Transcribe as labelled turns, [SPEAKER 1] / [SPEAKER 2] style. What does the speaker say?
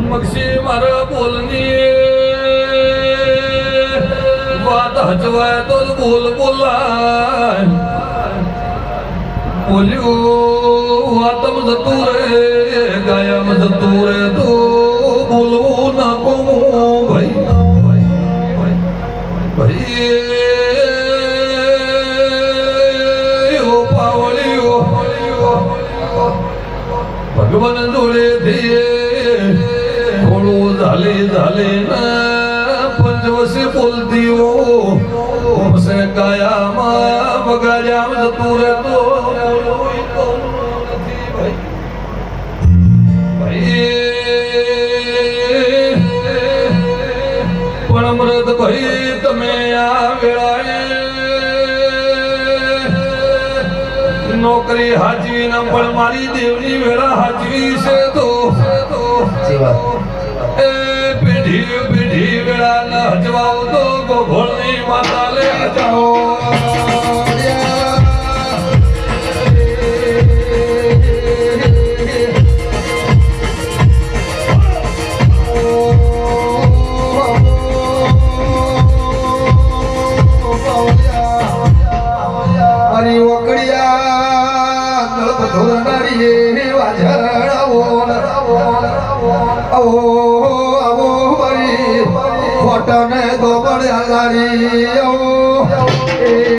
[SPEAKER 1] મક્ષી મારા બોલની વાત હચવાય તો બોલ બોલાય બોલ્યું વાતમ જતું રે ગાયમ જતું રે તો બોલવું ના કહું ભાઈ પાવળીઓ ભગવાન જોડે થોડું ઝાલે ઝાલે પંચવસી બોલતી હો હમસે કાયામાં બગાડ્યા જતું રહેતો પણ અમૃત ભાઈ તમે આ વેળાએ નોકરી હાચવી ના પણ મારી દેવની વેળા હાચવી છે તો એ પીઢી પીઢી વેળા ન હચવાઓ તો ગોઘોળની માતા લે જાઓ
[SPEAKER 2] ફોટો ને ગોબડ આગારી